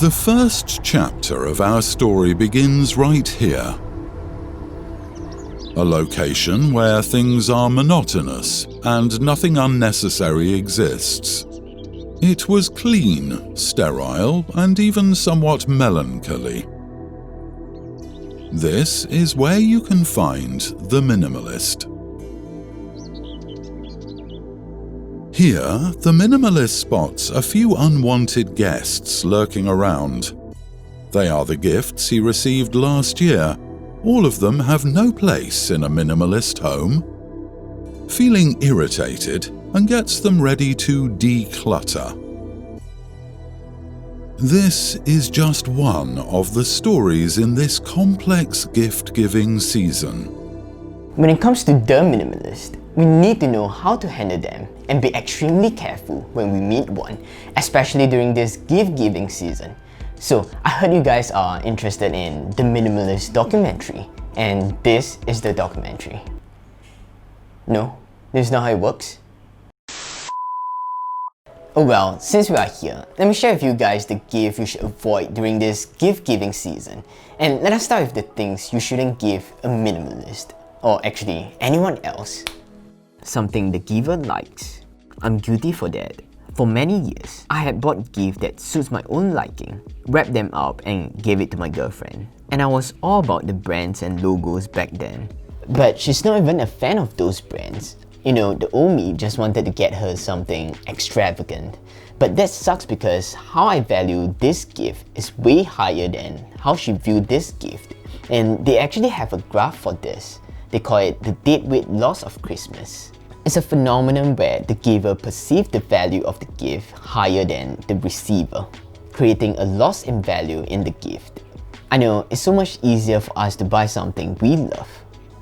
The first chapter of our story begins right here. A location where things are monotonous and nothing unnecessary exists. It was clean, sterile, and even somewhat melancholy. This is where you can find the Minimalist. Here, the Minimalist spots a few unwanted guests lurking around. They are the gifts he received last year. All of them have no place in a minimalist home. Feeling irritated and gets them ready to declutter. This is just one of the stories in this complex gift-giving season. When it comes to the minimalist, we need to know how to handle them and be extremely careful when we meet one, especially during this gift-giving season. So, I heard you guys are interested in the Minimalist documentary, and this is the documentary. No, this is not how it works. Oh well, since we are here, let me share with you guys the gift you should avoid during this gift-giving season. And let us start with the things you shouldn't give a minimalist, or actually anyone else. Something the giver likes. I'm guilty for that. For many years, I had bought gifts that suits my own liking, wrapped them up and gave it to my girlfriend. And I was all about the brands and logos back then. But she's not even a fan of those brands. You know, the old me just wanted to get her something extravagant. But that sucks because how I value this gift is way higher than how she viewed this gift. And they actually have a graph for this. They call it the deadweight loss of Christmas. It's a phenomenon where the giver perceives the value of the gift higher than the receiver, creating a loss in value in the gift. I know, it's so much easier for us to buy something we love.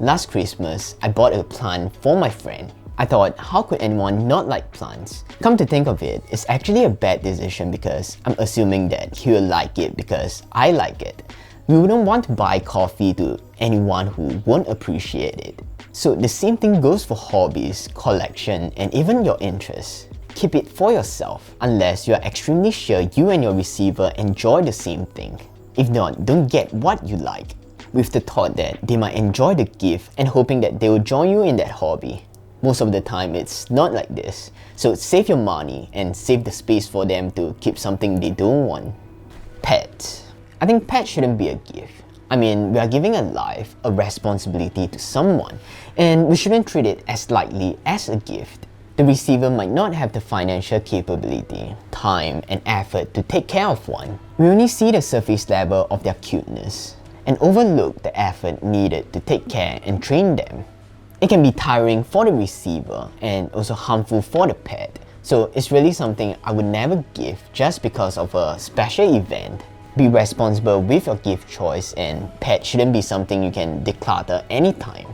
Last Christmas, I bought a plant for my friend. I thought, how could anyone not like plants? Come to think of it, it's actually a bad decision because I'm assuming that he will like it because I like it. We wouldn't want to buy coffee to anyone who won't appreciate it. So the same thing goes for hobbies, collection, and even your interests. Keep it for yourself unless you are extremely sure you and your receiver enjoy the same thing. If not, don't get what you like, with the thought that they might enjoy the gift and hoping that they will join you in that hobby. Most of the time it's not like this, so save your money and save the space for them to keep something they don't want. Pets. I think pets shouldn't be a gift. I mean, we are giving a life, a responsibility to someone, and we shouldn't treat it as lightly as a gift. The receiver might not have the financial capability, time, and effort to take care of one. We only see the surface level of their cuteness and overlook the effort needed to take care and train them. It can be tiring for the receiver and also harmful for the pet, so it's really something I would never give just because of a special event. Be responsible with your gift choice, and pet shouldn't be something you can declutter anytime.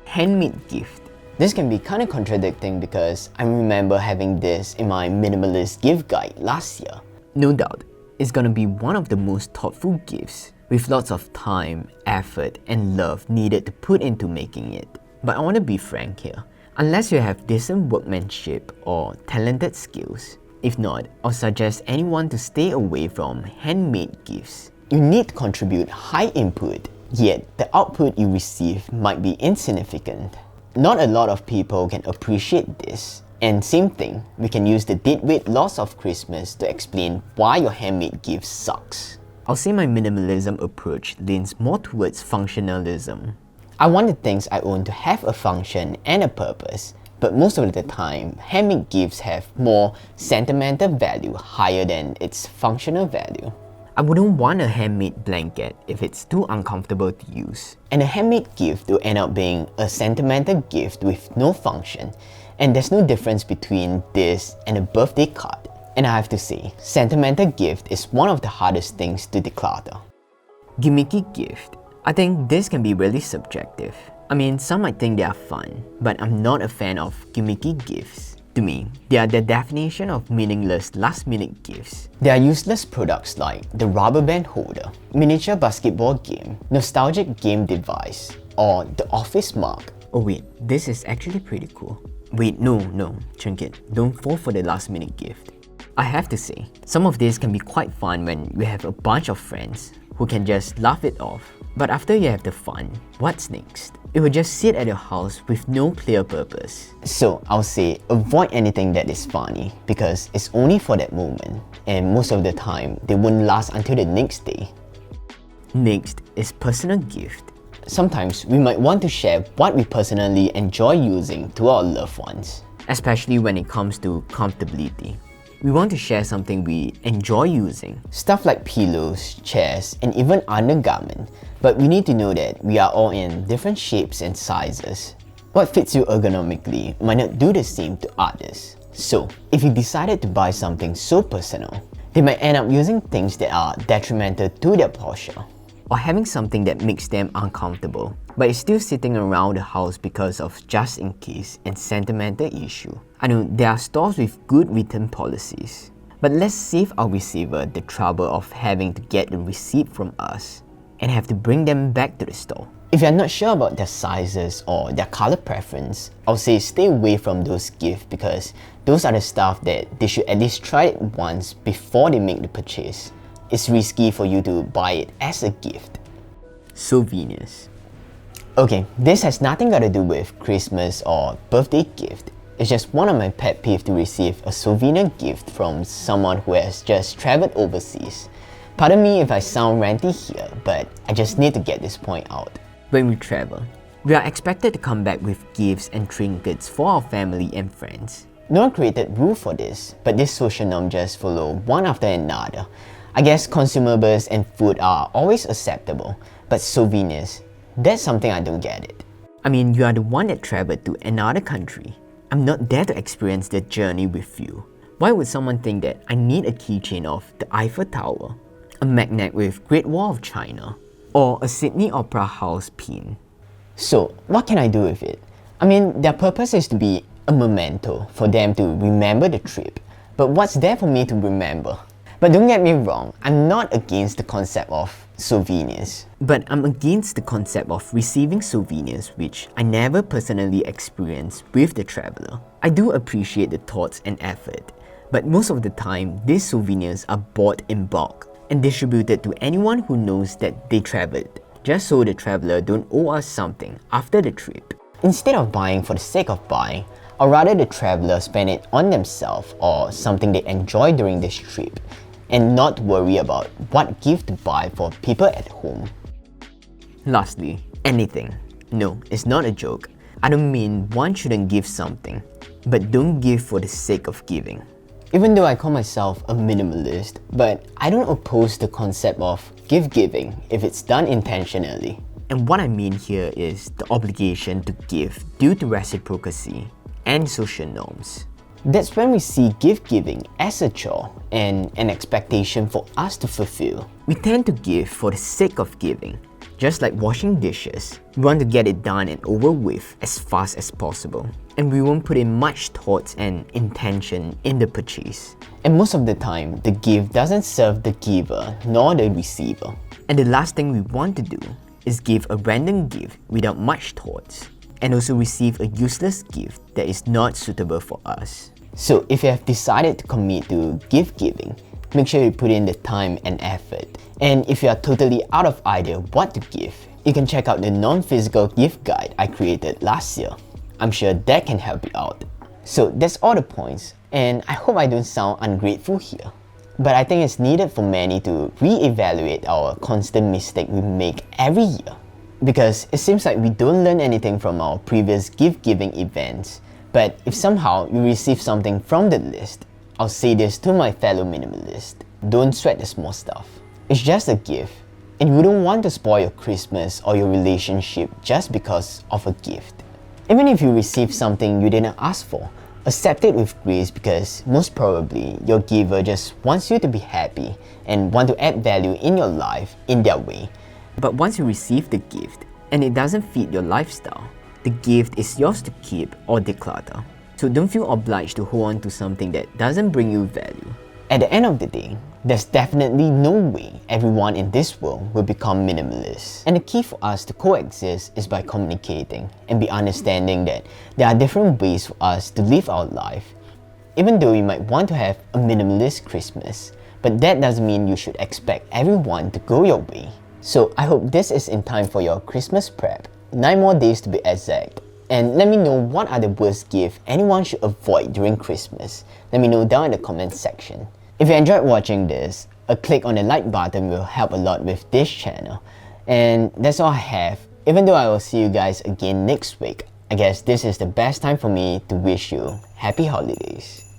Handmade gift. This can be kinda contradicting because I remember having this in my minimalist gift guide last year. No doubt, it's gonna be one of the most thoughtful gifts with lots of time, effort, and love needed to put into making it. But I want to be frank here. Unless you have decent workmanship or talented skills, if not, I'll suggest anyone to stay away from handmade gifts. You need to contribute high input, yet the output you receive might be insignificant. Not a lot of people can appreciate this. And same thing, we can use the deadweight loss of Christmas to explain why your handmade gift sucks. I'll say my minimalism approach leans more towards functionalism. I want the things I own to have a function and a purpose, but most of the time, handmade gifts have more sentimental value higher than its functional value. I wouldn't want a handmade blanket if it's too uncomfortable to use. And a handmade gift will end up being a sentimental gift with no function, and there's no difference between this and a birthday card. And I have to say, sentimental gift is one of the hardest things to declutter. Gimmicky gift. I think this can be really subjective. I mean, some might think they are fun, but I'm not a fan of gimmicky gifts. To me, they are the definition of meaningless last-minute gifts. They are useless products like the rubber band holder, miniature basketball game, nostalgic game device, or the office mug. Oh wait, this is actually pretty cool. Wait, no, Trinket, don't fall for the last-minute gift. I have to say, some of this can be quite fun when you have a bunch of friends who can just laugh it off. But after you have the fun, what's next? It will just sit at your house with no clear purpose. So I'll say avoid anything that is funny because it's only for that moment, and most of the time they won't last until the next day. Next is personal gift. Sometimes we might want to share what we personally enjoy using to our loved ones, especially when it comes to comfortability. We want to share something we enjoy using. Stuff like pillows, chairs, and even undergarment. But we need to know that we are all in different shapes and sizes. What fits you ergonomically might not do the same to others. So, if you decided to buy something so personal, they might end up using things that are detrimental to their posture, or having something that makes them uncomfortable, but is still sitting around the house because of just in case and sentimental issue. I know there are stores with good return policies, but let's save our receiver the trouble of having to get the receipt from us and have to bring them back to the store. If you're not sure about their sizes or their color preference, I'll say stay away from those gifts because those are the stuff that they should at least try it once before they make the purchase. It's risky for you to buy it as a gift. Souvenirs. Okay, this has nothing got to do with Christmas or birthday gift. It's just one of my pet peeves to receive a souvenir gift from someone who has just traveled overseas. Pardon me if I sound ranty here, but I just need to get this point out. When we travel, we are expected to come back with gifts and trinkets for our family and friends. No one created rule for this, but this social norm just follow one after another. I guess consumables and food are always acceptable, but souvenirs, that's something I don't get it. I mean, you are the one that traveled to another country. I'm not there to experience the journey with you. Why would someone think that I need a keychain of the Eiffel Tower, a magnet with Great Wall of China, or a Sydney Opera House pin? So, what can I do with it? I mean, their purpose is to be a memento for them to remember the trip. But what's there for me to remember? But don't get me wrong, I'm not against the concept of souvenirs. But I'm against the concept of receiving souvenirs which I never personally experienced with the traveler. I do appreciate the thoughts and effort, but most of the time, these souvenirs are bought in bulk and distributed to anyone who knows that they traveled, just so the traveler don't owe us something after the trip. Instead of buying for the sake of buying, or rather the traveler spend it on themselves or something they enjoy during this trip, and not worry about what gift to buy for people at home. Lastly, anything. No, it's not a joke. I don't mean one shouldn't give something, but don't give for the sake of giving. Even though I call myself a minimalist, but I don't oppose the concept of gift giving if it's done intentionally. And what I mean here is the obligation to give due to reciprocity and social norms. That's when we see gift giving as a chore and an expectation for us to fulfill. We tend to give for the sake of giving. Just like washing dishes, we want to get it done and over with as fast as possible. And we won't put in much thought and intention in the purchase. And most of the time, the gift doesn't serve the giver nor the receiver. And the last thing we want to do is give a random gift without much thoughts, and also receive a useless gift that is not suitable for us. So if you have decided to commit to gift giving, make sure you put in the time and effort. And if you are totally out of idea what to give, you can check out the non-physical gift guide I created last year. I'm sure that can help you out. So that's all the points, and I hope I don't sound ungrateful here. But I think it's needed for many to re-evaluate our constant mistake we make every year. Because it seems like we don't learn anything from our previous gift-giving events. But if somehow you receive something from the list, I'll say this to my fellow minimalists: don't sweat the small stuff. It's just a gift, and you wouldn't want to spoil your Christmas or your relationship just because of a gift. Even if you receive something you didn't ask for, accept it with grace because most probably your giver just wants you to be happy and want to add value in your life in their way. But once you receive the gift and it doesn't fit your lifestyle, the gift is yours to keep or declutter. So don't feel obliged to hold on to something that doesn't bring you value. At the end of the day, there's definitely no way everyone in this world will become minimalist. And the key for us to coexist is by communicating and be understanding that there are different ways for us to live our life. even though you might want to have a minimalist Christmas, but that doesn't mean you should expect everyone to go your way. So I hope this is in time for your Christmas prep, 9 more days to be exact. And let me know what are the worst gifts anyone should avoid during Christmas. Let me know down in the comments section. If you enjoyed watching this, a click on the like button will help a lot with this channel. And that's all I have. Even though I will see you guys again next week, I guess this is the best time for me to wish you happy holidays.